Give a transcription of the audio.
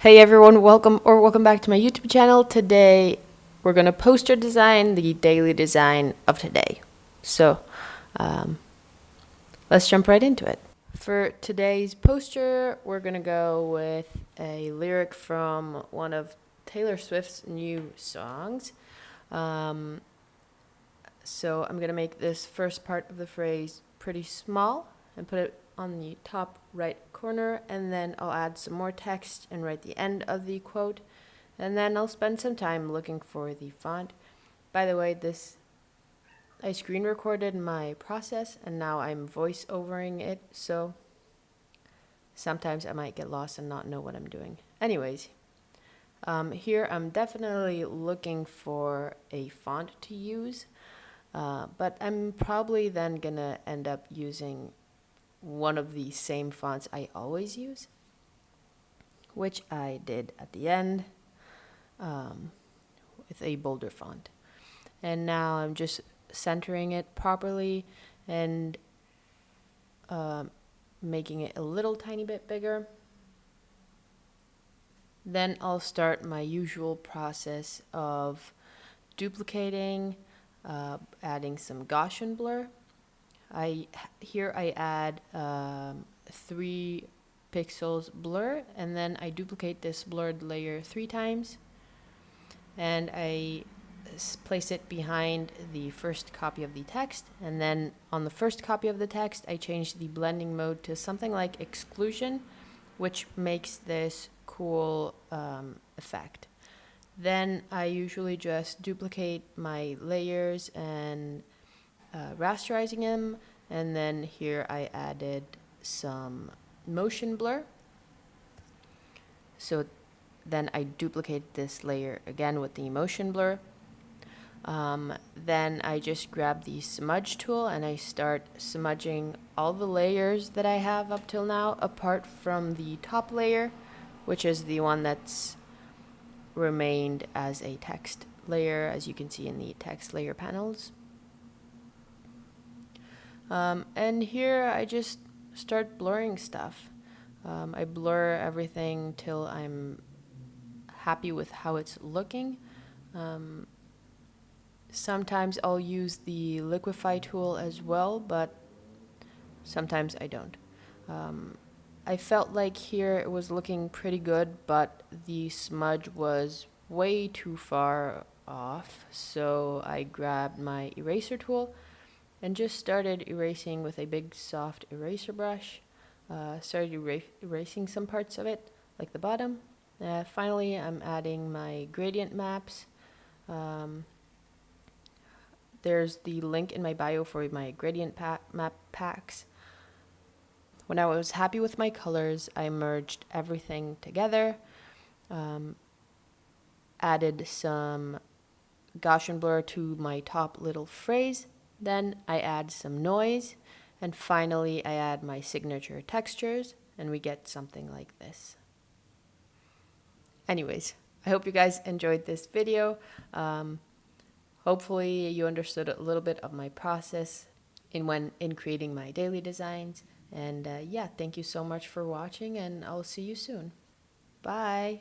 Hey everyone, welcome back to my YouTube channel. Today we're gonna poster design the daily design of today. So let's jump right into it. For today's poster, we're gonna go with a lyric from one of Taylor Swift's new songs. So I'm gonna make this first part of the phrase pretty small and put it on the top right corner, and then I'll add some more text and write the end of the quote, and then I'll spend some time looking for the font. By the way, I screen recorded my process and now I'm voice overing it, so sometimes I might get lost and not know what I'm doing. Anyways, here I'm definitely looking for a font to use, but I'm probably then gonna end up using one of the same fonts I always use, which I did at the end with a bolder font. And now I'm just centering it properly and making it a little tiny bit bigger. Then I'll start my usual process of duplicating, adding some Gaussian blur. Here I add 3 pixels blur, and then I duplicate this blurred layer 3 times, and I place it behind the first copy of the text, and then on the first copy of the text I change the blending mode to something like exclusion, which makes this cool effect. Then I usually just duplicate my layers and rasterizing them, and then here I added some motion blur. So then I duplicate this layer again with the motion blur. Then I just grab the smudge tool and I start smudging all the layers that I have up till now, apart from the top layer, which is the one that's remained as a text layer, as you can see in the text layer panels. And here I just start blurring stuff. I blur everything till I'm happy with how it's looking. Sometimes I'll use the liquify tool as well, but sometimes I don't. I felt like here it was looking pretty good, but the smudge was way too far off, so I grabbed my eraser tool and just started erasing with a big soft eraser brush. Started erasing some parts of it, like the bottom. Finally, I'm adding my gradient maps. There's the link in my bio for my gradient map packs. When I was happy with my colors, I merged everything together, added some Gaussian blur to my top little phrase, then I add some noise, and finally I add my signature textures, and we get something like this. Anyways, I hope you guys enjoyed this video. Hopefully you understood a little bit of my process in creating my daily designs. And yeah, thank you so much for watching, and I'll see you soon. Bye.